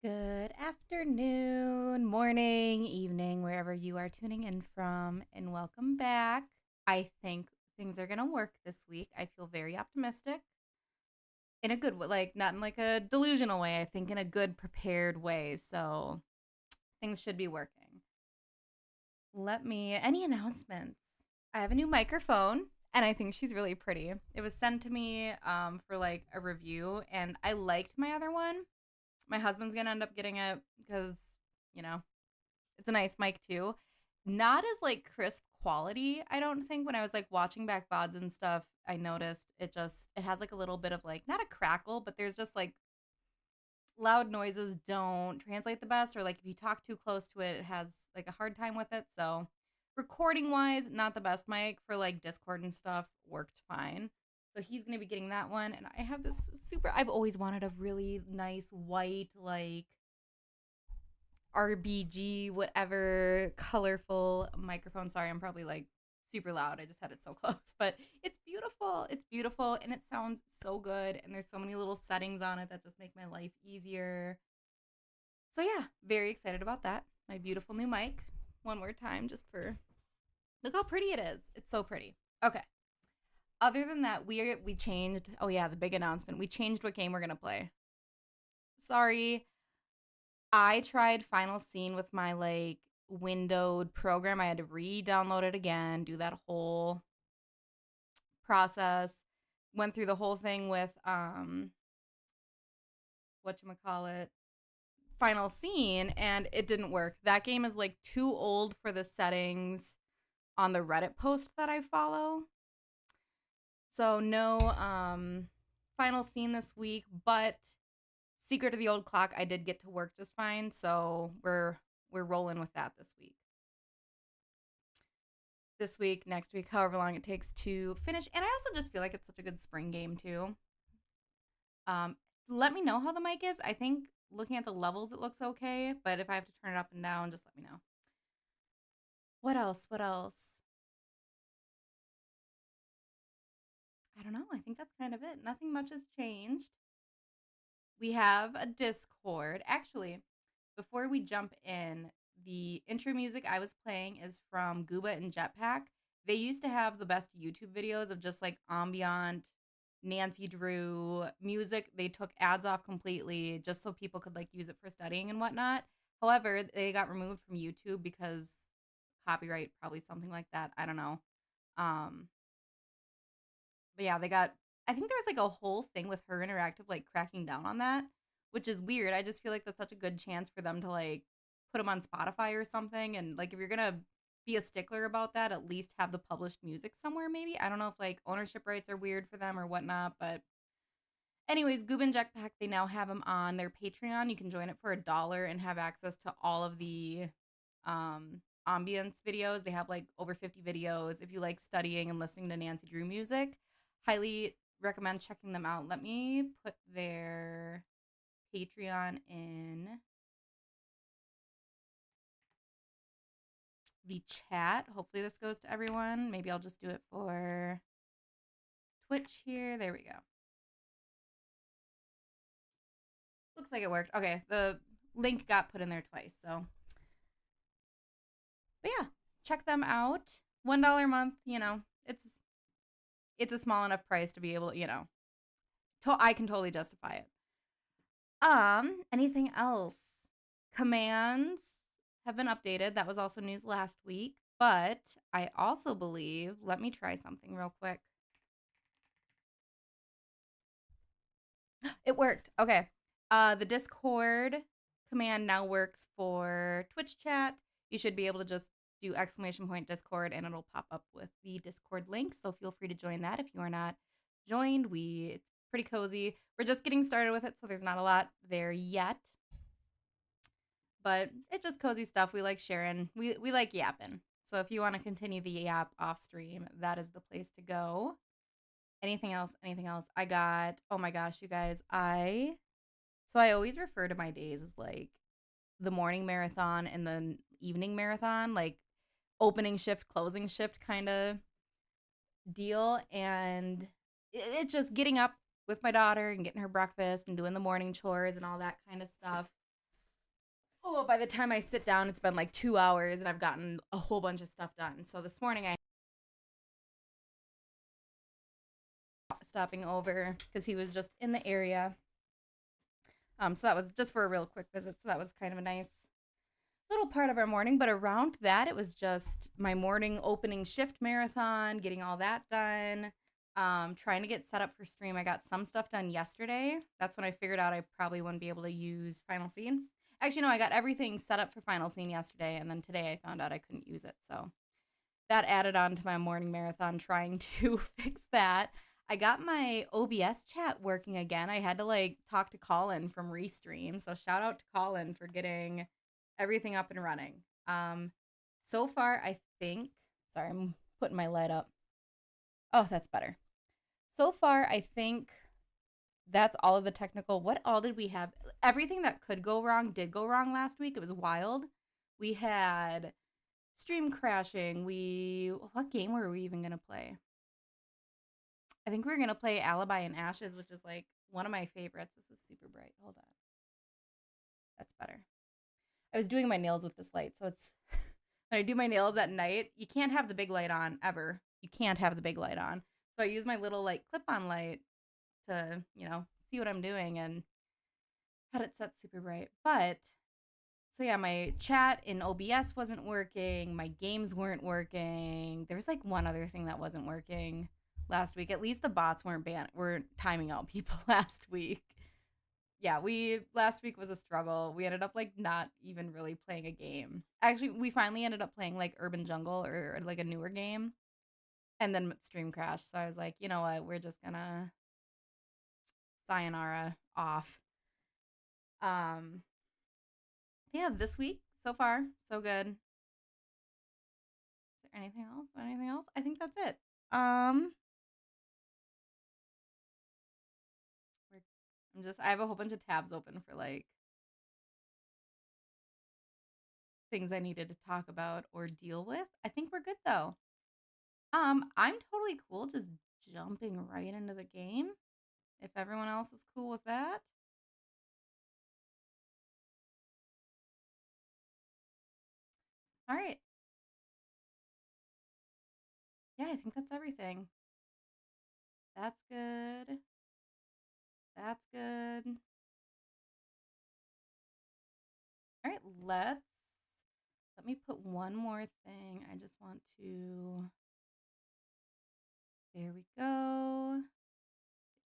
Good afternoon, morning, evening, wherever you are tuning in from, and welcome back. I think things are going to work this week. I feel very optimistic in a good way, like not in like a delusional way. I think in a good, prepared way. So things should be working. Any announcements? I have a new microphone and I think she's really pretty. It was sent to me for like a review and I liked my other one. My husband's gonna end up getting it because, you know, it's a nice mic too. Not as like crisp quality, I don't think. When I was like watching back VODs and stuff, I noticed it has like a little bit of like not a crackle, but there's just like loud noises don't translate the best, or like if you talk too close to it, it has like a hard time with it. So recording wise, not the best mic. For like Discord and stuff, worked fine. So he's gonna be getting that one, and I have this I've always wanted a really nice white like RBG whatever colorful microphone. Sorry, I'm probably like super loud. I just had it so close, but it's beautiful. It's beautiful and it sounds so good. And there's so many little settings on it that just make my life easier. So yeah, very excited about that. My beautiful new mic. One more time, just for look how pretty it is. It's so pretty. Okay. Other than that, we changed. Oh yeah, the big announcement. We changed what game we're gonna play. Sorry, I tried Final Scene with my like windowed program. I had to re-download it again, do that whole process. Went through the whole thing with whatchamacallit, Final Scene, and it didn't work. That game is like too old for the settings on the Reddit post that I follow. So no Final Scene this week, but Secret of the Old Clock I did get to work just fine, so we're rolling with that this week. This week, next week, however long it takes to finish. And I also just feel like it's such a good spring game too. Let me know how the mic is. I think looking at the levels, it looks okay, but if I have to turn it up and down, just let me know. What else? What else? I don't know. I think that's kind of it. Nothing much has changed. We have a Discord. Actually, before we jump in, the intro music I was playing is from Gooba and Jetpack. They used to have the best YouTube videos of just like ambient Nancy Drew music. They took ads off completely just so people could like use it for studying and whatnot. However, they got removed from YouTube because copyright, probably something like that. I don't know. Um, but yeah, they got. I think there was like a whole thing with Her Interactive like cracking down on that, which is weird. I just feel like that's such a good chance for them to like put them on Spotify or something. And like if you're gonna be a stickler about that, at least have the published music somewhere. Maybe I don't know if like ownership rights are weird for them or whatnot, but anyways, Goob and Jetpack, they now have them on their Patreon. You can join it for $1 and have access to all of the ambience videos. They have like over 50 videos. If you like studying and listening to Nancy Drew music, highly recommend checking them out. Let me put their Patreon in the chat. Hopefully this goes to everyone. Maybe I'll just do it for Twitch here. There we go. Looks like it worked. Okay, the link got put in there twice. So, but yeah, check them out. $1 a month, it's a small enough price to be able, I can totally justify it. Anything else? Commands have been updated. That was also news last week, but I also believe, let me try something real quick. It worked. Okay. The Discord command now works for Twitch chat. You should be able to just do !Discord and it'll pop up with the Discord link. So feel free to join that if you are not joined. It's pretty cozy. We're just getting started with it, so there's not a lot there yet. But it's just cozy stuff. We like sharing. We like yapping. So if you want to continue the yap off stream, that is the place to go. Anything else? Anything else? Oh my gosh, you guys, I always refer to my days as like the morning marathon and the evening marathon, like opening shift, closing shift kind of deal. And it's just getting up with my daughter and getting her breakfast and doing the morning chores and all that kind of stuff. Oh, by the time I sit down, it's been like 2 hours and I've gotten a whole bunch of stuff done. So this morning I stopping over because he was just in the area. So that was just for a real quick visit. So that was kind of a nice little part of our morning. But around that, it was just my morning opening shift marathon, getting all that done. Trying to get set up for stream. I got some stuff done yesterday. That's when I figured out I probably wouldn't be able to use Final Scene. Actually, no, I got everything set up for Final Scene yesterday, and then today I found out I couldn't use it. So that added on to my morning marathon trying to fix that. I got my OBS chat working again. I had to like talk to Colin from Restream. So shout out to Colin for getting everything up and running. So far, I think, sorry, I'm putting my light up. Oh, that's better. So far, I think that's all of the technical. What all did we have? Everything that could go wrong did go wrong last week. It was wild. We had stream crashing. What game were we even going to play? I think we were going to play Alibi and Ashes, which is like one of my favorites. This is super bright. Hold on. That's better. I was doing my nails with this light, so it's when I do my nails at night, you can't have the big light on ever. You can't have the big light on. So I use my little like clip-on light to, see what I'm doing and had it set super bright. But so yeah, my chat in OBS wasn't working, my games weren't working. There was like one other thing that wasn't working last week. At least the bots weren't timing out people last week. Yeah, last week was a struggle. We ended up like not even really playing a game. Actually, we finally ended up playing like Urban Jungle or like a newer game. And then stream crashed. So I was like, you know what? We're just gonna sayonara off. Yeah, this week so far so good. Is there anything else? Anything else? I think that's it. I have a whole bunch of tabs open for like things I needed to talk about or deal with. I think we're good though. I'm totally cool just jumping right into the game if everyone else is cool with that. All right. Yeah, I think that's everything. That's good. That's good. All right, let me put one more thing. I just want to, there we go.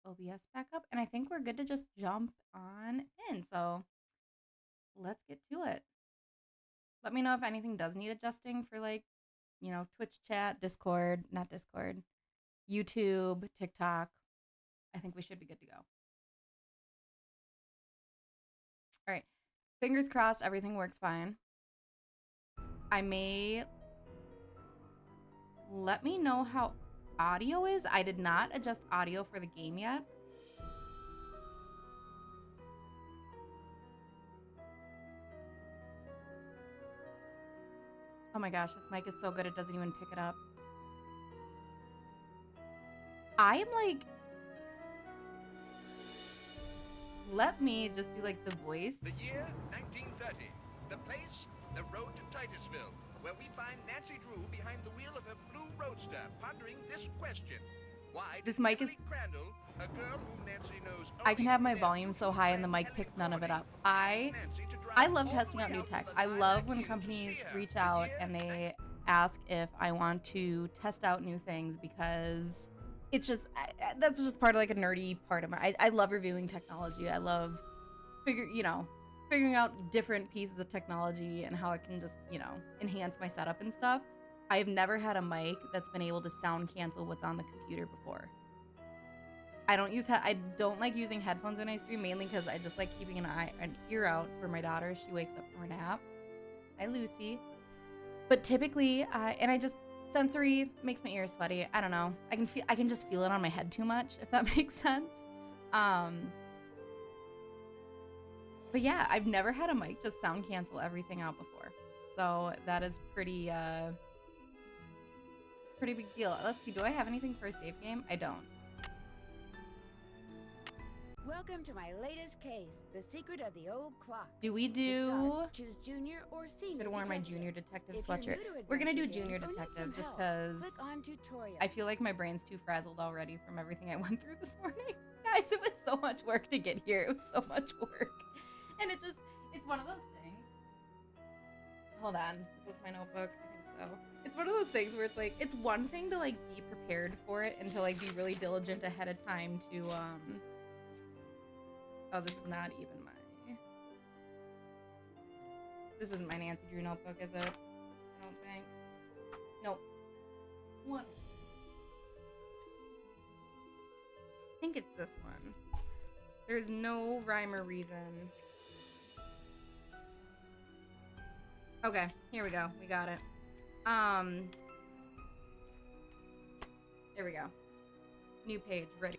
OBS back up. And I think we're good to just jump on in. So let's get to it. Let me know if anything does need adjusting for like, Twitch chat, Discord, not Discord, YouTube, TikTok. I think we should be good to go. All right. Fingers crossed everything works fine. Let me know how audio is. I did not adjust audio for the game yet. Oh my gosh, this mic is so good it doesn't even pick it up. I am like, let me just do like the voice. The year 1930. The place, the road to Titusville, where we find Nancy Drew behind the wheel of her blue roadster, pondering this question: why this mic is Crandall, a girl whom Nancy knows I can have my volume so high and the mic picks none of it up. I love testing out new tech. I love when companies reach out and they ask if I want to test out new things because it's just, that's just part of like a nerdy part of I love reviewing technology. I love figuring out different pieces of technology and how it can just, enhance my setup and stuff. I have never had a mic that's been able to sound cancel what's on the computer before. I don't like using headphones when I stream, mainly because I just like keeping an ear out for my daughter. She wakes up from her nap. Hi, Lucy. But typically, sensory makes my ears sweaty. I don't know. I can just feel it on my head too much, if that makes sense. But yeah, I've never had a mic just sound cancel everything out before. So that is pretty, it's a pretty big deal. Let's see, do I have anything for a save game? I don't. Welcome to my latest case, The Secret of the Old Clock. Do we To do... start, choose junior or senior Should have worn my detective. junior detective If you're sweatshirt. new to We're gonna do adventure junior games or need detective some just help, because click on tutorials. I feel like my brain's too frazzled already from everything I went through this morning. Guys, it was so much work to get here. It was so much work. And it's one of those things. Hold on. Is this my notebook? I think so. It's one of those things where it's like, it's one thing to like be prepared for it and to like be really diligent ahead of time to, oh, this is not even this isn't my Nancy Drew notebook, is it? I don't think. Nope. One. I think it's this one. There's no rhyme or reason. Okay, here we go. We got it. There we go. New page, ready.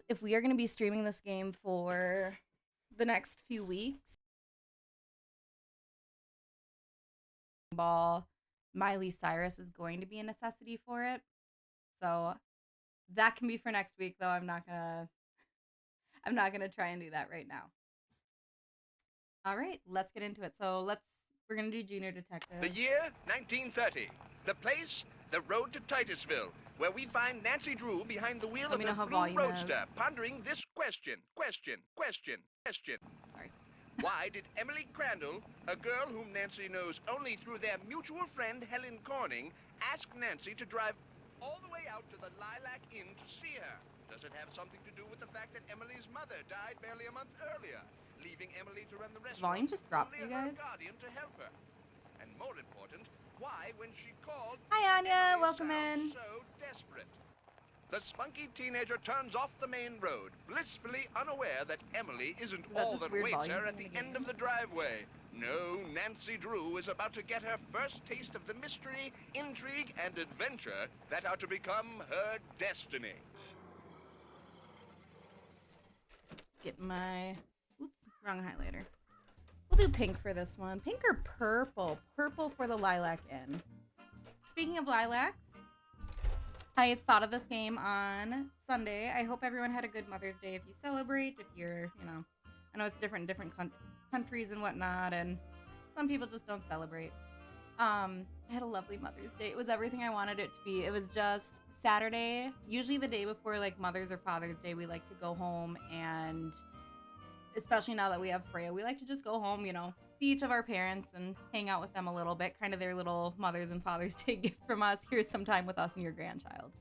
If we are going to be streaming this game for the next few weeks, Miley Cyrus is going to be a necessity for it. So that can be for next week, though. I'm not gonna try and do that right now. All right, let's get into it. So we're gonna do Junior Detective. The year 1930. The place, the road to Titusville, where we find Nancy Drew behind the wheel Let of me know a how blue volume roadster, is. pondering this question. Sorry. Why did Emily Crandall, a girl whom Nancy knows only through their mutual friend Helen Corning, ask Nancy to drive all the way out to the Lilac Inn to see her? Does it have something to do with the fact that Emily's mother died barely a month earlier, leaving Emily to run the restaurant? Volume just dropped for you only her guys. guardian to help her? And more important, why, when she called, Hi, Anya. Emily Welcome sounds in. so desperate? The spunky teenager turns off the main road, blissfully unaware that Emily isn't that all just that weird waits volume her at from the the end game? of the driveway. No, Nancy Drew is about to get her first taste of the mystery, intrigue, and adventure that are to become her destiny. Let's get my... Oops, wrong highlighter. We'll do pink for this one. Pink or purple? Purple for the Lilac Inn. Speaking of lilacs, I thought of this game on Sunday. I hope everyone had a good Mother's Day if you celebrate, if you're, I know it's different in different countries and whatnot, and some people just don't celebrate. I had a lovely Mother's Day. It was everything I wanted it to be. It was just Saturday, usually the day before like Mother's or Father's Day, we like to go home, and especially now that we have Freya, we like to just go home, see each of our parents and hang out with them a little bit, kind of their little Mother's and Father's Day gift from us. Here's some time with us and your grandchild.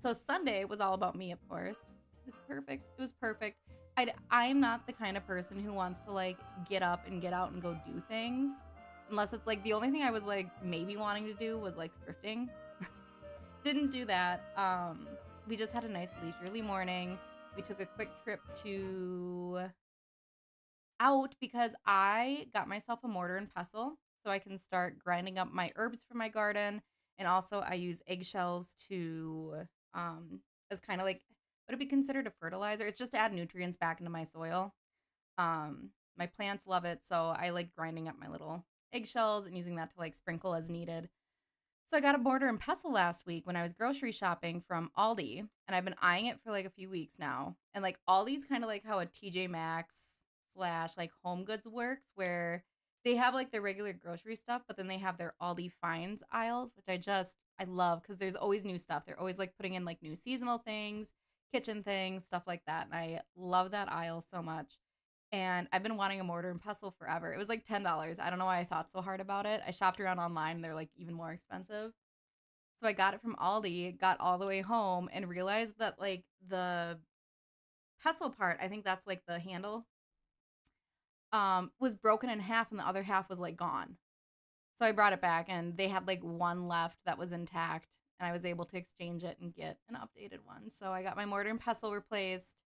So Sunday was all about me, of course. It was perfect. It was perfect. I'm not the kind of person who wants to like get up and get out and go do things, unless it's like the only thing I was like maybe wanting to do was like thrifting. Didn't do that. We just had a nice leisurely morning. We took a quick trip out because I got myself a mortar and pestle so I can start grinding up my herbs from my garden. And also I use eggshells to, as kind of like, would it be considered a fertilizer? It's just to add nutrients back into my soil. My plants love it. So I like grinding up my little eggshells and using that to like sprinkle as needed. So I got a mortar and pestle last week when I was grocery shopping from Aldi, and I've been eyeing it for like a few weeks now. And like Aldi's kind of like how a TJ Maxx / like Home Goods works, where they have like their regular grocery stuff, but then they have their Aldi finds aisles, which I love because there's always new stuff. They're always like putting in like new seasonal things, kitchen things, stuff like that. And I love that aisle so much. And I've been wanting a mortar and pestle forever. It was like $10. I don't know why I thought so hard about it. I shopped around online and they're like even more expensive. So I got it from Aldi, got all the way home, and realized that like the pestle part, I think that's like the handle, was broken in half and the other half was like gone. So I brought it back and they had like one left that was intact, and I was able to exchange it and get an updated one. So I got my mortar and pestle replaced.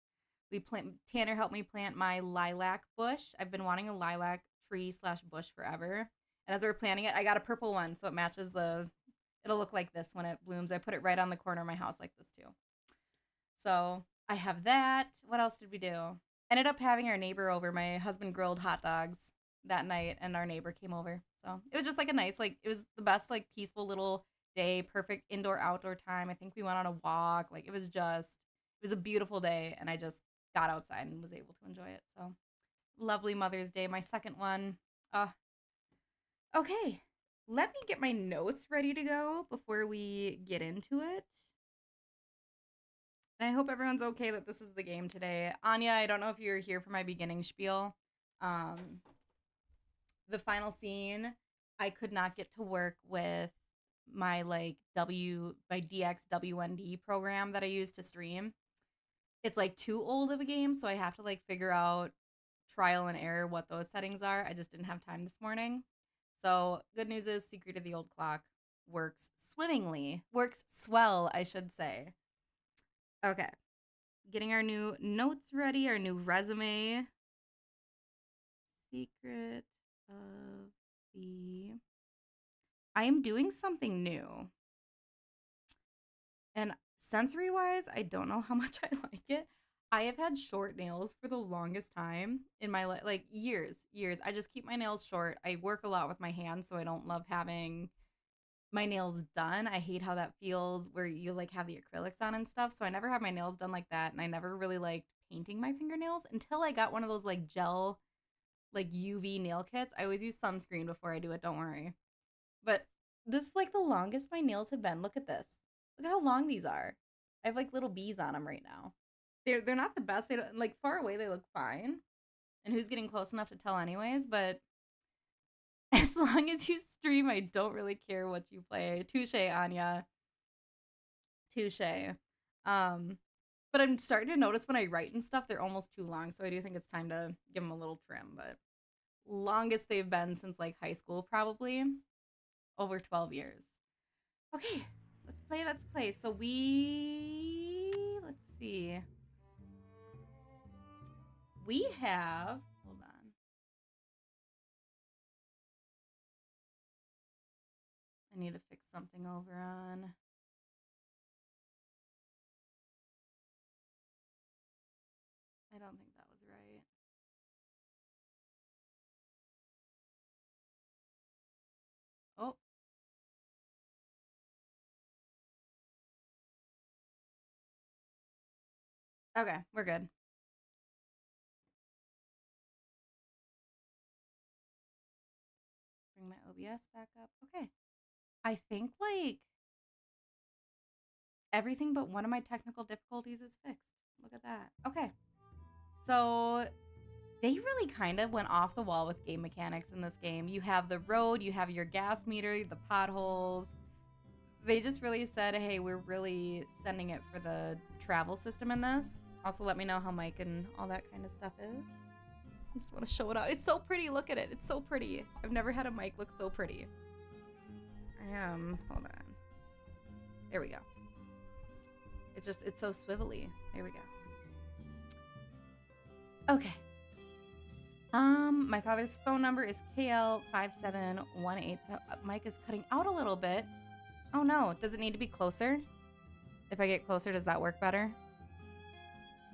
Tanner helped me plant my lilac bush. I've been wanting a lilac tree / bush forever. And as we were planting it, I got a purple one, so it matches it'll look like this when it blooms. I put it right on the corner of my house like this too. So I have that. What else did we do? Ended up having our neighbor over. My husband grilled hot dogs that night, and our neighbor came over. So it was just like a nice, like, it was the best, like, peaceful little day, perfect indoor-outdoor time. I think we went on a walk. Like, it was a beautiful day, and I just got outside and was able to enjoy it. So, lovely Mother's Day, my second one. Uh, okay, let me get my notes ready to go before we get into it. And I hope everyone's okay that this is the game today. Anya, I don't know if you were here for my beginning spiel. The final scene, I could not get to work with my my DXWND program that I use to stream. It's like too old of a game, so I have to like figure out trial and error what those settings are. I just didn't have time this morning. So good news is Secret of the Old Clock works swimmingly. Works swell, I should say. Okay. Getting our new notes ready, our new resume. Secret of the... I am doing something new. And sensory-wise, I don't know how much I like it. I have had short nails for the longest time in my life, like years. I just keep my nails short. I work a lot with my hands, so I don't love having my nails done. I hate how that feels where you like have the acrylics on and stuff. So I never have my nails done like that, and I never really liked painting my fingernails until I got one of those like gel, like UV nail kits. I always use sunscreen before I do it, don't worry. But this is like the longest my nails have been. Look at this. Look at how long these are. I have like little bees on them right now. They're not the best. They don't, like, far away they look fine. And who's getting close enough to tell anyways, but as long as you stream, I don't really care what you play. Touche, Anya. Touche. But I'm starting to notice when I write and stuff, they're almost too long, so I do think it's time to give them a little trim, but longest they've been since like high school, probably. Over 12 years. Okay, let's play. So let's see. We have, hold on. I need to fix something over on. I don't think that was right. Oh. Okay, we're good. Bring my OBS back up. Okay. I think like everything but one of my technical difficulties is fixed. Look at that. Okay. So they really kind of went off the wall with game mechanics in this game. You have the road, you have your gas meter, the potholes. They just really said, hey, we're really sending it for the travel system in this. Also, let me know how Mike and all that kind of stuff is. I just want to show it out. It's so pretty. Look at it. It's so pretty. I've never had a mic look so pretty. Hold on. There we go. It's so swivelly. There we go. Okay. My father's phone number is KL5718. So Mike is cutting out a little bit. Oh no, does it need to be closer? If I get closer, does that work better?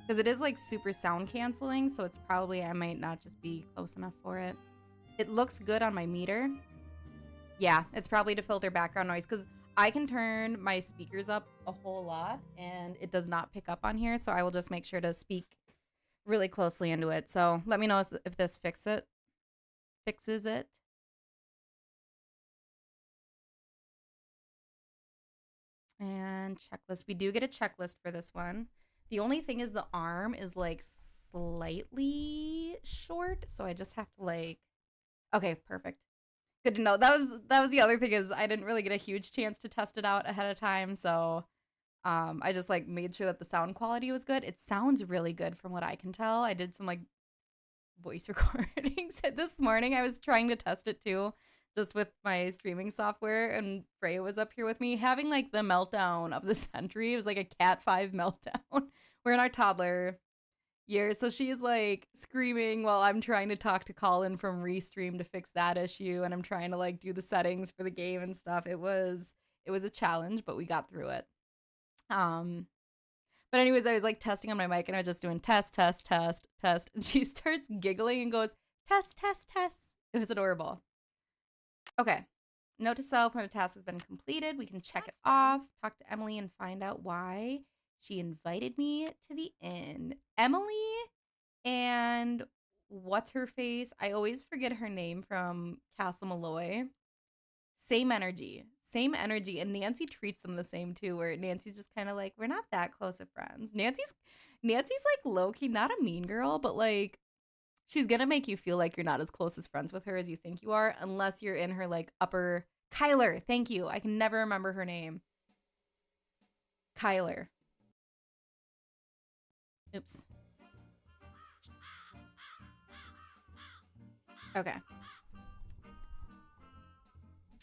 Because it is like super sound canceling, so it's probably, I might not just be close enough for it. It looks good on my meter. Yeah, it's probably to filter background noise, because I can turn my speakers up a whole lot, and it does not pick up on here, so I will just make sure to speak really closely into it. So let me know if this fixes it. And checklist. We do get a checklist for this one. The only thing is the arm is like slightly short, so I just have to like... Okay, perfect. Good to know. That was the other thing, is I didn't really get a huge chance to test it out ahead of time, so I just like made sure that the sound quality was good. It sounds really good from what I can tell. I did some like voice recordings this morning. I was trying to test it too, just with my streaming software, and Freya was up here with me having like the meltdown of the century. It was like a Cat 5 meltdown. We're in our toddler year, so she's like screaming while I'm trying to talk to Colin from Restream to fix that issue, and I'm trying to like do the settings for the game and stuff. It was a challenge, but we got through it. But anyways, I was like testing on my mic, and I was just doing test, and she starts giggling and goes, test. It was adorable. Okay, Note to self, when a task has been completed, we can check it That's done. off, talk to Emily, and find out why she invited me to the inn. Emily and what's her face? I always forget her name from Castle Malloy. Same energy. Same energy. And Nancy treats them the same too, where Nancy's just kind of like, we're not that close of friends. Nancy's like low-key, not a mean girl, but like she's gonna make you feel like you're not as close as friends with her as you think you are, unless you're in her like upper Kyler. Thank you. I can never remember her name. Kyler. Oops. Okay.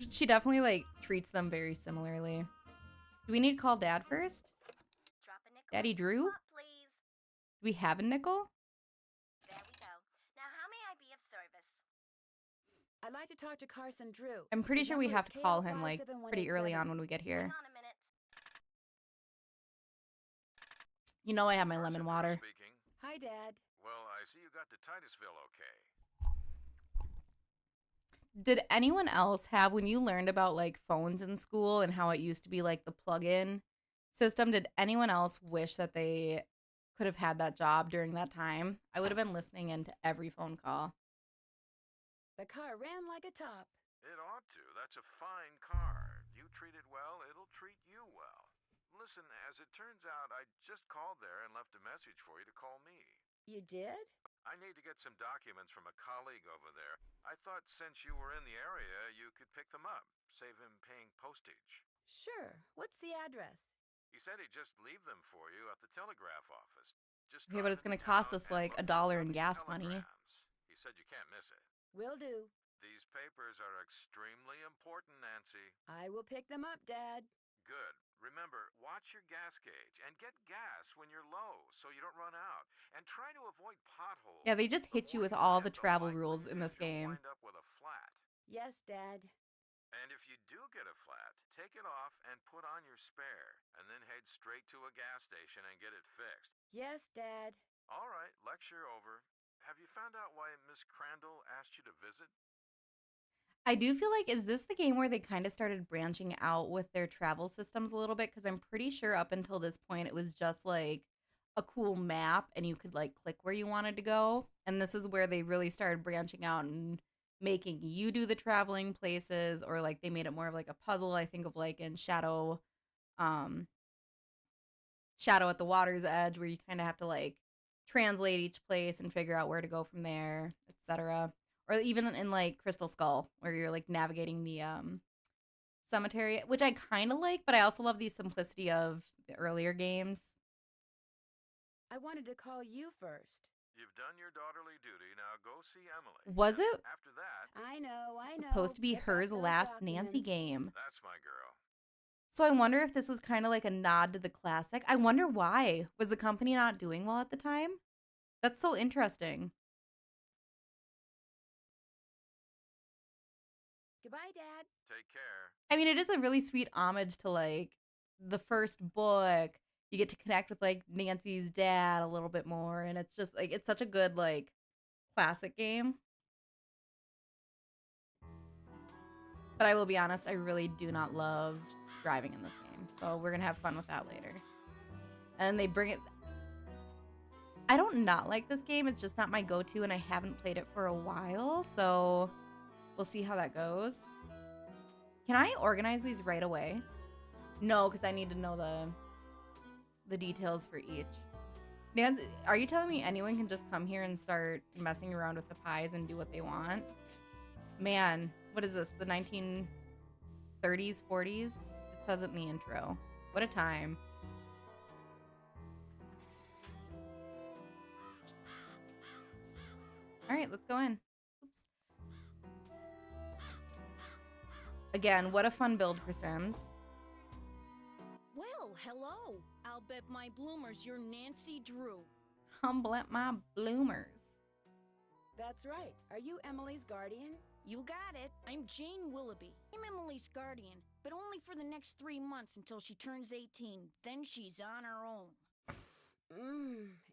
She definitely like treats them very similarly. Do we need to call Dad first? Drop a nickel Daddy into the Drew? slot, please. Do we have a nickel? There we go. Now, how may I be of service? I'd like to talk to Carson Drew. I'm pretty His sure we number have is to call him like pretty early on KL57187. when we get here. Hang on a minute. You know I have my lemon Carson water. speaking. Hi, Dad. Well, I see you got to Titusville okay. Did anyone else have, when you learned about like phones in school and how it used to be like the plug-in system, did anyone else wish that they could have had that job during that time? I would have been listening into every phone call. The car ran like a top. It ought to. That's a fine car. You treat it well, it'll treat you well. Listen, as it turns out, I just called there and left a message for you to call me. You did? I need to get some documents from a colleague over there. I thought since you were in the area, you could pick them up, save him paying postage. Sure. What's the address? He said he'd just leave them for you at the telegraph office. Just Okay, but drive it's gonna into cost town us and like look out $1 for in the gas money. telegrams. He said you can't miss it. Will do. These papers are extremely important, Nancy. I will pick them up, Dad. Good. Remember, watch your gas gauge and get gas when you're low so you don't run out. And try to avoid potholes. Yeah, they just The hit you more with all the land, travel likelier rules in is this you'll game. wind up with a flat. Yes, Dad. And if you do get a flat, take it off and put on your spare. And then head straight to a gas station and get it fixed. Yes, Dad. All right, lecture over. Have you found out why Miss Crandall asked you to visit? I do feel like, is this the game where they kind of started branching out with their travel systems a little bit? Because I'm pretty sure up until this point, it was just like a cool map and you could like click where you wanted to go. And this is where they really started branching out and making you do the traveling places, or like they made it more of like a puzzle. I think of like in um, Shadow at the Water's Edge, where you kind of have to like translate each place and figure out where to go from there, etc. Or even in like Crystal Skull, where you're like navigating the cemetery, which I kind of like, but I also love the simplicity of the earlier games. I wanted to call you first. You've done your daughterly duty. Now go see Emily. Was it After that, I know. supposed to be Pick up hers those last Nancy documents. game? that's my girl. So I wonder if this was kind of like a nod to the classic. I wonder why. Was the company not doing well at the time? That's so interesting. Goodbye, Dad. Take care. I mean, it is a really sweet homage to like the first book. You get to connect with like Nancy's dad a little bit more, and it's just like it's such a good like classic game. But I will be honest, I really do not love driving in this game. So we're gonna have fun with that later. And they bring it. I don't not like this game. It's just not my go-to, and I haven't played it for a while. So we'll see how that goes. Can I organize these right away? No, because I need to know the details for each. Nancy, are you telling me anyone can just come here and start messing around with the pies and do what they want? Man, what is this? The 1930s, 40s? It says it in the intro. What a time. All right, let's go in. Oops. Again, what a fun build for Sims. Well, hello. I'll bet my bloomers you're Nancy Drew. Humble at my bloomers. That's right. Are you Emily's guardian? You got it. I'm Jane Willoughby. I'm Emily's guardian, but only for the next 3 months until she turns 18. Then she's on her own.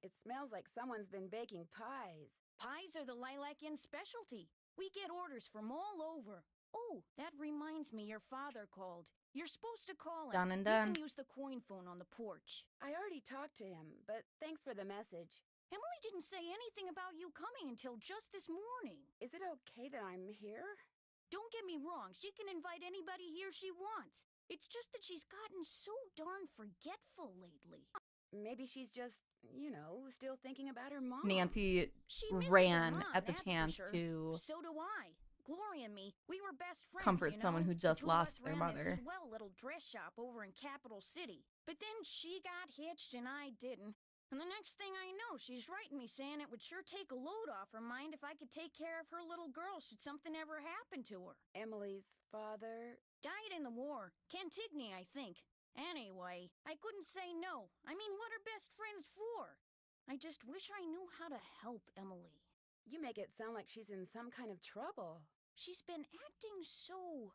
It smells like someone's been baking pies. Pies are the Lilac Inn specialty. We get orders from all over. Oh, that reminds me, your father called. You're supposed to call him. Done and You done. can use the coin phone on the porch. I already talked to him, but thanks for the message. Emily didn't say anything about you coming until just this morning. Is it okay that I'm here? Don't get me wrong, she can invite anybody here she wants. It's just that she's gotten so darn forgetful lately. Maybe she's just, still thinking about her mom. Nancy She misses her ran mom, at the that's for chance sure. to So do I. Gloria and me, we were best friends, comfort someone who The just two of lost us their ran this mother. swell little dress shop over in Capital City. But then she got hitched and I didn't. And the next thing I know, she's writing me saying it would sure take a load off her mind if I could take care of her little girl should something ever happen to her. Emily's father. Died in the war. Cantigny, I think. Anyway, I couldn't say no. I mean, what are best friends for? I just wish I knew how to help Emily. You make it sound like she's in some kind of trouble. She's been acting so...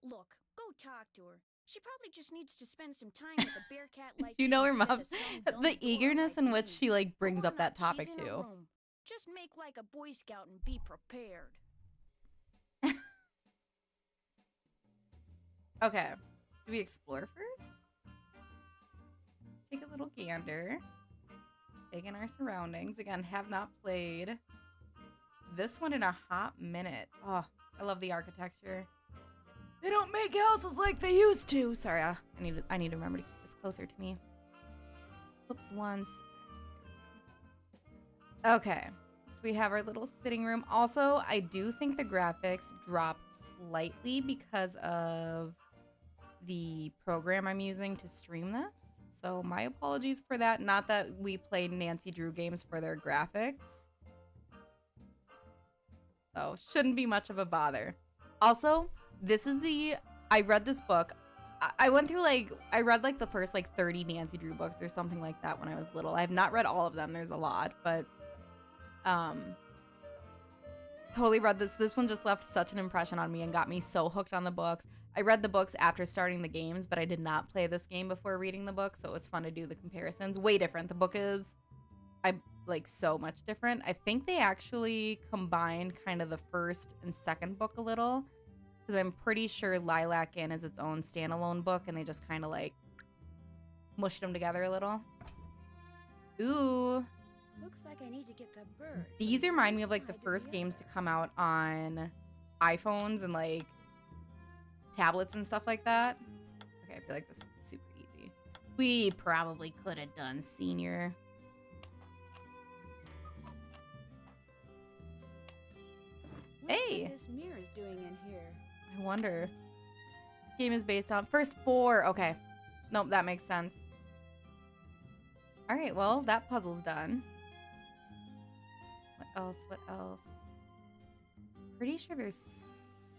Look, go talk to her. She probably just needs to spend some time with a bearcat like You know her instead mom, of some dumb the dwarf eagerness like in which me. she like brings Go up on that topic she's in her too. room. Just make like a Boy Scout and be prepared. Okay, do we explore first? Let's take a little gander. Take in our surroundings. Again, have not played this one in a hot minute. Oh, I love the architecture. They don't make houses like they used to. Sorry, I need to remember to keep this closer to me. Oops, once. Okay, so we have our little sitting room. Also, I do think the graphics dropped slightly because of the program I'm using to stream this. So my apologies for that. Not that we played Nancy Drew games for their graphics. So shouldn't be much of a bother. Also, I read this book. I went through I read the first 30 Nancy Drew books or something like that when I was little. I have not read all of them. There's a lot, but totally read this. This one just left such an impression on me and got me so hooked on the books. I read the books after starting the games, but I did not play this game before reading the book, so it was fun to do the comparisons. Way different. The book is so much different. I think they actually combined kind of the first and second book a little, because I'm pretty sure Lilac Inn is its own standalone book, and they just kind of mushed them together a little. Ooh. Looks like I need to get the bird. These remind me of the first games to come out on iPhones and tablets and stuff like that. Okay, I feel like this is super easy. We probably could have done senior. Hey! What this mirror's doing in here? I wonder. Game is based on first 4. Okay. Nope, that makes sense. Alright, well, that puzzle's done. What else? What else? Pretty sure there's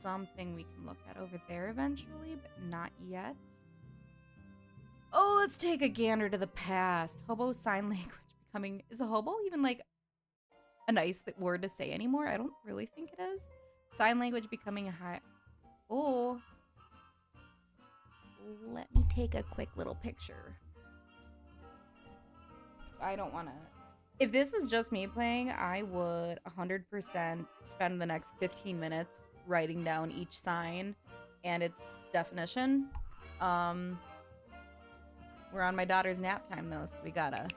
something we can look at over there eventually, but not yet. Oh, let's take a gander to the past. Hobo sign language becoming... Is a hobo even a nice word to say anymore? I don't really think it is. Sign language becoming a high... Oh. Let me take a quick little picture. I don't want to... If this was just me playing, I would 100% spend the next 15 minutes writing down each sign and its definition. We're on my daughter's nap time though, so we gotta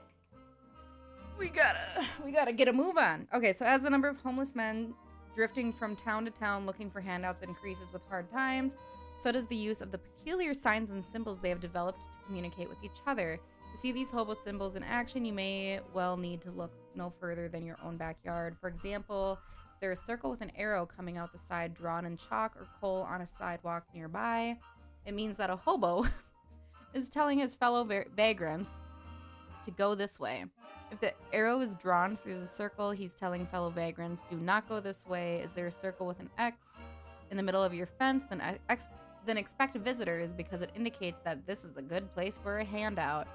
get a move on. Okay, so as the number of homeless men drifting from town to town looking for handouts increases with hard times, so does the use of the peculiar signs and symbols they have developed to communicate with each other. To see these hobo symbols in action, you may well need to look no further than your own backyard. For example, is there a circle with an arrow coming out the side drawn in chalk or coal on a sidewalk nearby? It means that a hobo is telling his fellow vagrants to go this way. If the arrow is drawn through the circle, he's telling fellow vagrants, do not go this way. Is there a circle with an X in the middle of your fence? Then expect visitors because it indicates that this is a good place for a handout.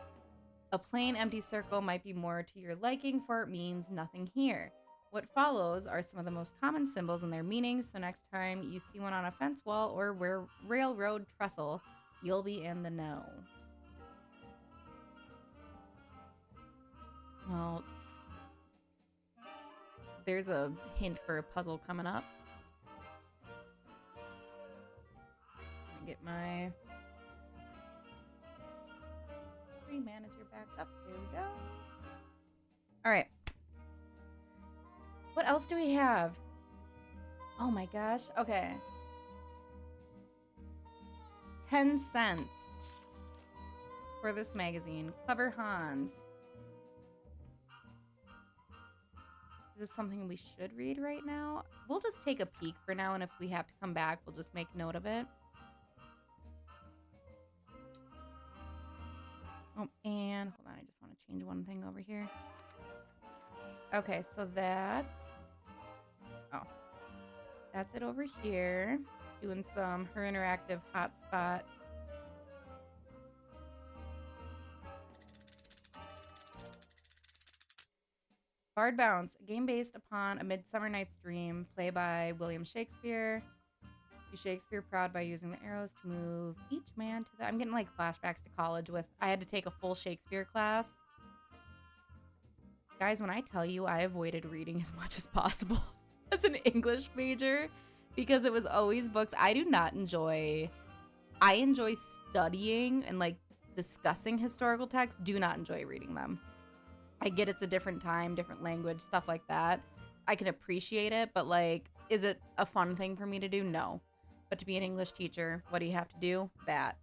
A plain empty circle might be more to your liking, for it means nothing here. What follows are some of the most common symbols and their meanings, so next time you see one on a fence wall or railroad trestle, you'll be in the know. Well, there's a hint for a puzzle coming up. Get my screen manager back up. There we go. All right. What else do we have? Oh my gosh. Okay. 10 cents for this magazine. Clever Hans. Is this something we should read right now? We'll just take a peek for now, and if we have to come back, we'll just make note of it. Oh, and hold on, I just want to change one thing over here. Okay, so that's... Oh. That's it over here. Doing some Her Interactive hotspot. Bard Bounce, a game based upon A Midsummer Night's Dream, play by William Shakespeare. Do Shakespeare proud by using the arrows to move each man to the... I'm getting like flashbacks to college with... I had to take a full Shakespeare class. Guys, when I tell you I avoided reading as much as possible as an English major because it was always books I do not enjoy. I enjoy studying and like discussing historical texts, do not enjoy reading them. I get it's a different time, different language, stuff like that. I can appreciate it, but like, is it a fun thing for me to do? No. But to be an English teacher, what do you have to do? That.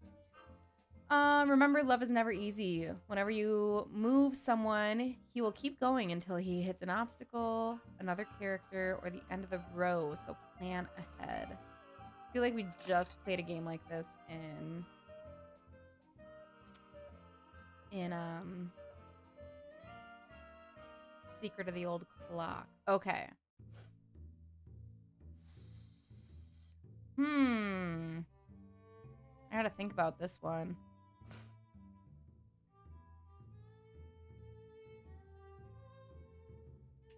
Remember, love is never easy. Whenever you move someone, he will keep going until he hits an obstacle, another character, or the end of the row. So plan ahead. I feel like we just played a game like this in Secret of the Old Clock. Okay. I gotta think about this one.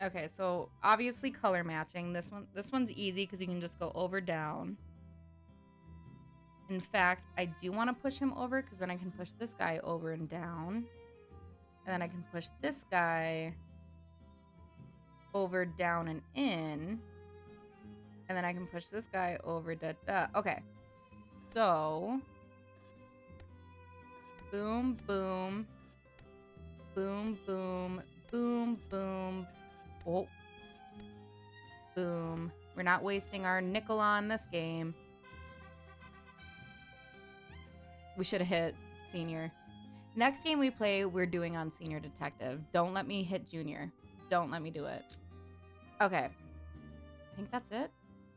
Okay, so obviously color matching. This one's easy because you can just go over, down. In fact, I do want to push him over because then I can push this guy over and down. And then I can push this guy over, down, and in. And then I can push this guy over, da, da. Okay. So. Boom, boom. Boom, boom. Boom, boom. Oh. Boom. We're not wasting our nickel on this game. We should have hit Senior. Next game we play, we're doing on Senior Detective. Don't let me hit Junior. Don't let me do it. Okay. I think that's it.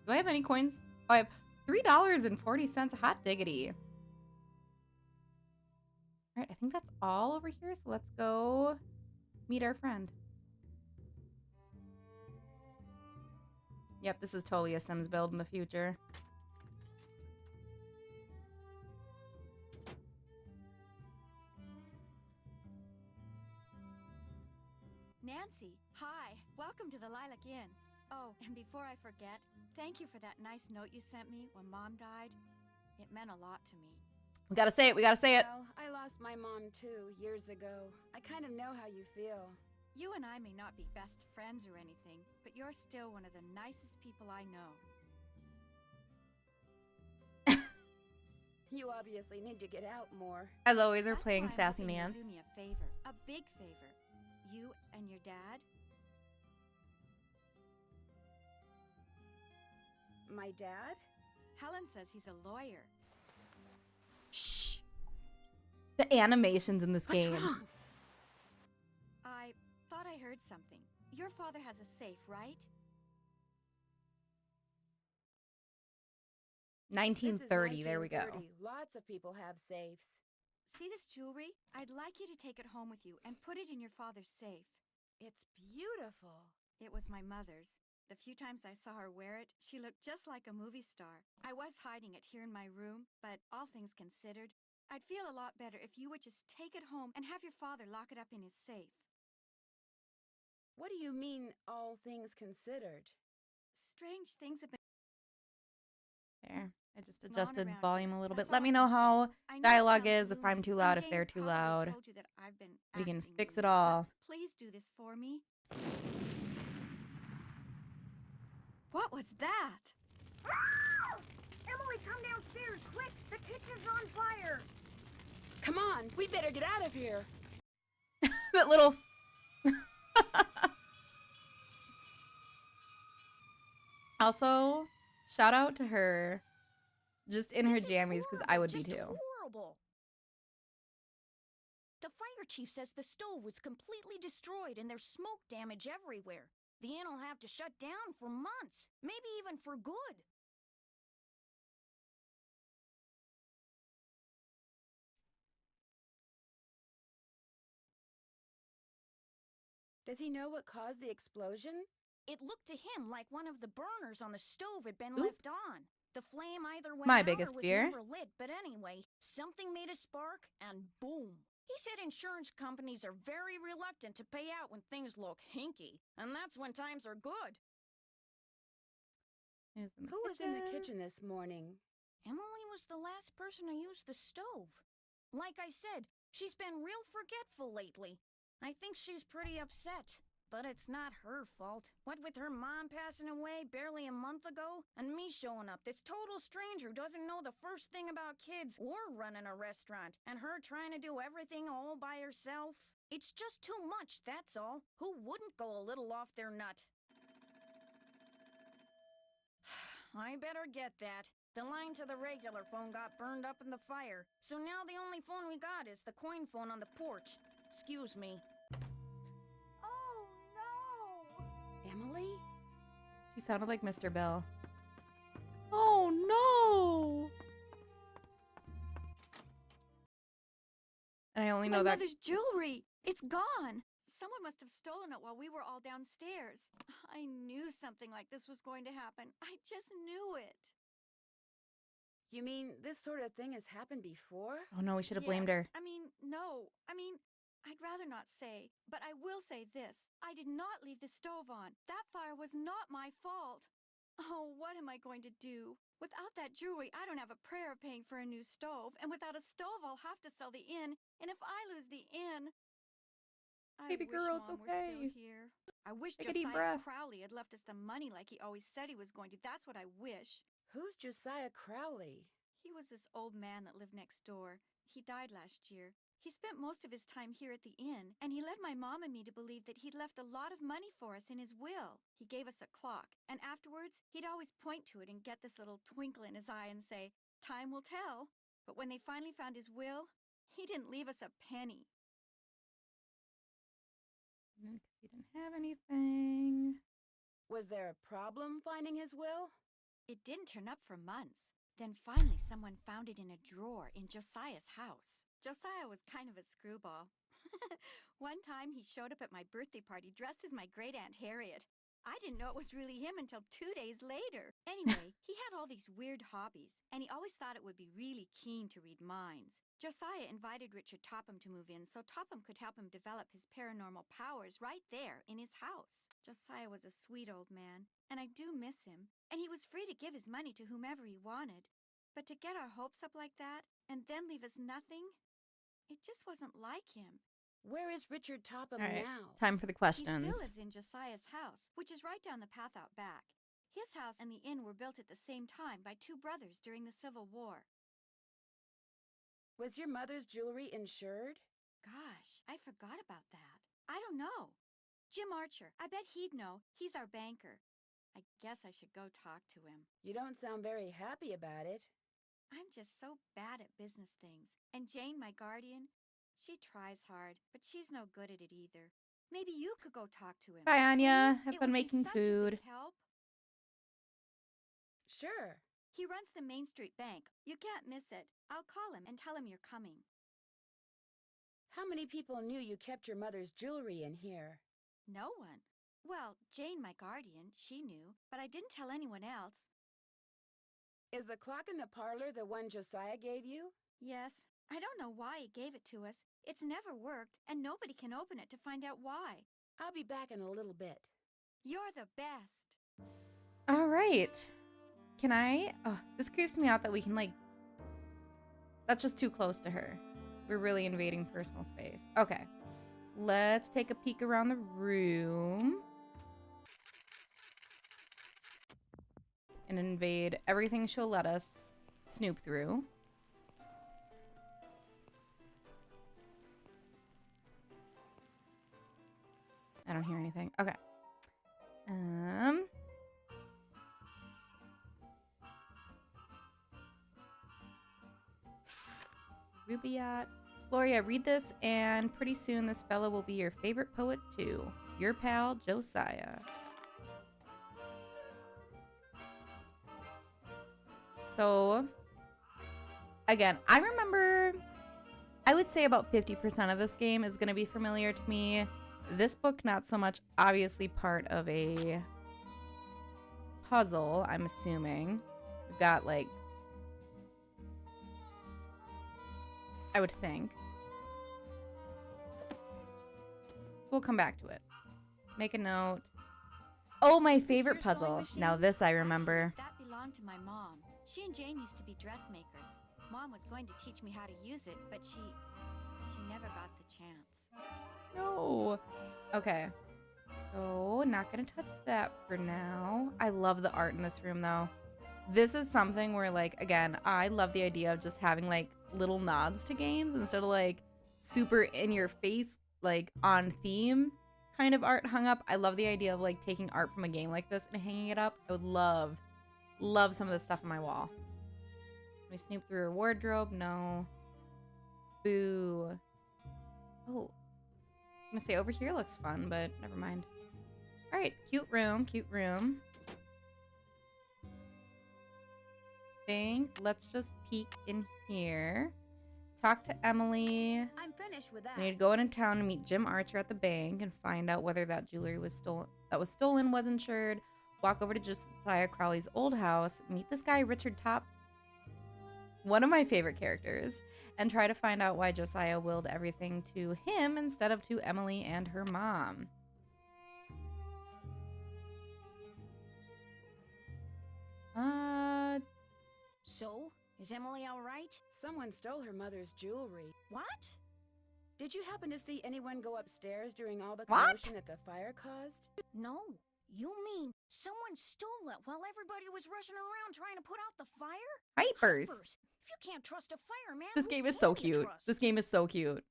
Do I have any coins? Oh, I have $3.40. Hot diggity. All right, I think that's all over here. So let's go meet our friend. Yep, this is totally a Sims build in the future. Nancy, hi. Welcome to the Lilac Inn. Oh, and before I forget, thank you for that nice note you sent me when Mom died. It meant a lot to me. We gotta say it. We gotta say it. Well, I lost my mom too, years ago. I kind of know how you feel. You and I may not be best friends or anything, but you're still one of the nicest people I know. You obviously need to get out more. As always, we're That's playing why I'm Sassy hoping you'll Nance. do me a favor, a big favor. You and your dad. My dad? Helen says he's a lawyer. Shh. The animations in this What's game. wrong? I thought I heard something. Your father has a safe, right? 1930. There we go. 1930. Lots of people have safes. See this jewelry? I'd like you to take it home with you and put it in your father's safe. It's beautiful. It was my mother's. The few times I saw her wear it, she looked just like a movie star. I was hiding it here in my room, but all things considered, I'd feel a lot better if you would just take it home and have your father lock it up in his safe. What do you mean, all things considered? Strange things have been There. I just going on adjusted around volume here. a little That's bit. Let all me I know can say. how I know it dialogue sounds is, if gloomy, I'm too and loud, if Jane they're too probably loud. told you that I've been We can acting fix it weird, but all. Please do this for me. What was that? Emily, come downstairs, quick! The kitchen's on fire! Come on, we better get out of here. That little. Also, shout out to her just in her This is jammies because I horrible, would be just too. horrible. The fire chief says the stove was completely destroyed and there's smoke damage everywhere. The inn will have to shut down for months, maybe even for good. Does he know what caused the explosion? It looked to him like one of the burners on the stove had been Oop. left on. The flame either went My out biggest or was fear. never lit, but anyway, something made a spark and boom. He said insurance companies are very reluctant to pay out when things look hinky, and that's when times are good. Who's in the Who was in the kitchen this morning? Emily was the last person to use the stove. Like I said, she's been real forgetful lately. I think she's pretty upset. But it's not her fault. What with her mom passing away barely a month ago, and me showing up, this total stranger who doesn't know the first thing about kids or running a restaurant, and her trying to do everything all by herself. It's just too much, that's all. Who wouldn't go a little off their nut? I better get that. The line to the regular phone got burned up in the fire, so now the only phone we got is the coin phone on the porch. Excuse me. Emily? She sounded like Mr. Bill. Oh no! And I only know My that. mother's jewelry! It's gone! Someone must have stolen it while we were all downstairs. I knew something like this was going to happen. I just knew it. You mean this sort of thing has happened before? Oh no, we should have blamed Yes. her. No. I'd rather not say, but I will say this. I did not leave the stove on. That fire was not my fault. Oh, what am I going to do? Without that jewelry, I don't have a prayer of paying for a new stove, and without a stove, I'll have to sell the inn, and if I lose the inn... Baby I wish girl, it's Mom were still okay. here. I wish Take a deep Josiah breath. Crowley had left us the money like he always said he was going to. That's what I wish. Who's Josiah Crowley? He was this old man that lived next door. He died last year. He spent most of his time here at the inn, and he led my mom and me to believe that he'd left a lot of money for us in his will. He gave us a clock, and afterwards, he'd always point to it and get this little twinkle in his eye and say, "Time will tell." But when they finally found his will, he didn't leave us a penny. Because he didn't have anything. Was there a problem finding his will? It didn't turn up for months. Then finally someone found it in a drawer in Josiah's house. Josiah was kind of a screwball. One time he showed up at my birthday party dressed as my great-aunt Harriet. I didn't know it was really him until 2 days later. Anyway, he had all these weird hobbies, and he always thought it would be really keen to read minds. Josiah invited Richard Topham to move in so Topham could help him develop his paranormal powers right there in his house. Josiah was a sweet old man, and I do miss him. And he was free to give his money to whomever he wanted. But to get our hopes up like that, and then leave us nothing, it just wasn't like him. Where is Richard Topham All right, now? time for the He questions. still lives in Josiah's house, which is right down the path out back. His house and the inn were built at the same time by two brothers during the Civil War. Was your mother's jewelry insured? Gosh, I forgot about that. I don't know. Jim Archer, I bet he'd know. He's our banker. I guess I should go talk to him. You don't sound very happy about it. I'm just so bad at business things. And Jane, my guardian, she tries hard, but she's no good at it either. Maybe you could go talk to him. Bye, Anya. Please? Have It fun would be making such a big food. help. Sure. He runs the Main Street Bank. You can't miss it. I'll call him and tell him you're coming. How many people knew you kept your mother's jewelry in here? No one. Well, Jane, my guardian, she knew, but I didn't tell anyone else. Is the clock in the parlor the one Josiah gave you? Yes. I don't know why he gave it to us. It's never worked, and nobody can open it to find out why. I'll be back in a little bit. You're the best. All right. Can I? Oh, this creeps me out that we can, like... That's just too close to her. We're really invading personal space. Okay. Let's take a peek around the room. and invade everything she'll let us snoop through. I don't hear anything. Okay. Rubaiyat. Gloria, read this, and pretty soon this fella will be your favorite poet too. Your pal, Josiah. So, again, I remember, I would say about 50% of this game is going to be familiar to me. This book, not so much. Obviously part of a puzzle, I'm assuming. We've got, like, I would think. We'll come back to it. Make a note. Oh, my favorite Your sewing puzzle. machine? Now this I remember. Actually, that belonged to my mom. She and Jane used to be dressmakers. Mom was going to teach me how to use it, but she never got the chance. No. Okay. So, not gonna touch that for now. I love the art in this room, though. This is something where, like, again, I love the idea of just having, like, little nods to games instead of, like, super in your face, like, on theme kind of art hung up. I love the idea of, like, taking art from a game like this and hanging it up. I would love some of this stuff on my wall. Let me snoop through her wardrobe. No. Boo. Oh. I'm gonna say over here looks fun, but never mind. All right, cute room, cute room. Let's just peek in here. Talk to Emily. I'm finished with that. We need to go into town and meet Jim Archer at the bank and find out whether that jewelry was stolen was insured. Walk over to Josiah Crowley's old house, meet this guy Richard Top, one of my favorite characters, and try to find out why Josiah willed everything to him instead of to Emily and her mom. So, is Emily all right? Someone stole her mother's jewelry. What? Did you happen to see anyone go upstairs during all the What? commotion that the fire caused? No. You mean someone stole it while everybody was rushing around trying to put out the fire? Hypers. If you can't trust a fireman, This who game is can so you cute. trust? This game is so cute.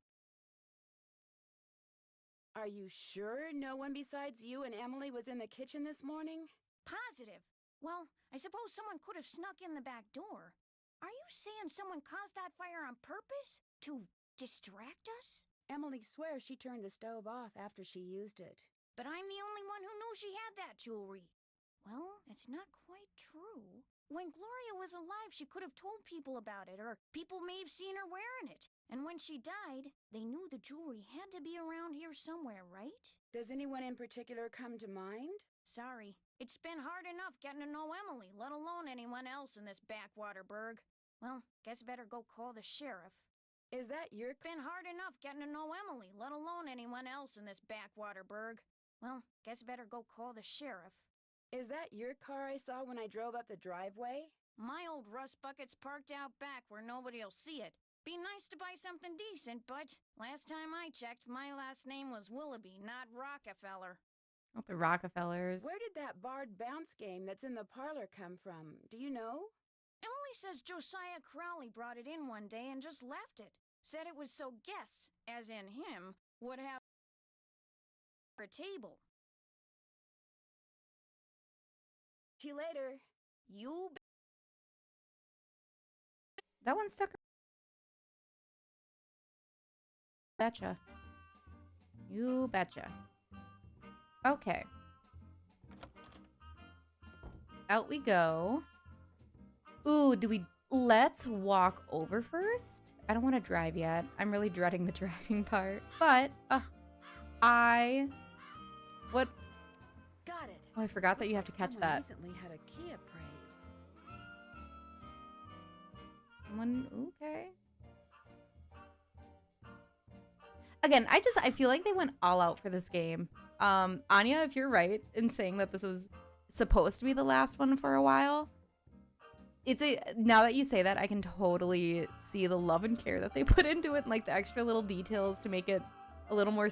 Are you sure no one besides you and Emily was in the kitchen this morning? Positive. Well, I suppose someone could have snuck in the back door. Are you saying someone caused that fire on purpose? To distract us? Emily swears she turned the stove off after she used it. But I'm the only one who knew she had that jewelry. Well, it's not quite true. When Gloria was alive, she could have told people about it, or people may have seen her wearing it. And when she died, they knew the jewelry had to be around here somewhere, right? Does anyone in particular come to mind? Sorry. It's been hard enough getting to know Emily, let alone anyone else in this backwater burg. Well, guess better go call the sheriff. Is that your Been hard enough getting to know Emily, let alone anyone else in this backwater burg. Well, guess better go call the sheriff. Is that your car I saw when I drove up the driveway? My old rust bucket's parked out back where nobody'll see it. Be nice to buy something decent, but last time I checked, my last name was Willoughby, not Rockefeller. Not the Rockefellers. Where did that barred bounce game that's in the parlor come from? Do you know? Emily says Josiah Crowley brought it in one day and just left it. Said it was so guests, as in him, would have a table. See you later. You That one stuck. Betcha. You betcha. Okay. Out we go. Ooh, let's walk over first? I don't want to drive yet. I'm really dreading the driving part. But, what? Got it. Oh, I forgot that you have to Looks catch like that. someone recently had a key appraised. Okay. Again, I feel like they went all out for this game. Anya, if you're right in saying that this was supposed to be the last one for a while, now that you say that, I can totally see the love and care that they put into it and like the extra little details to make it a little more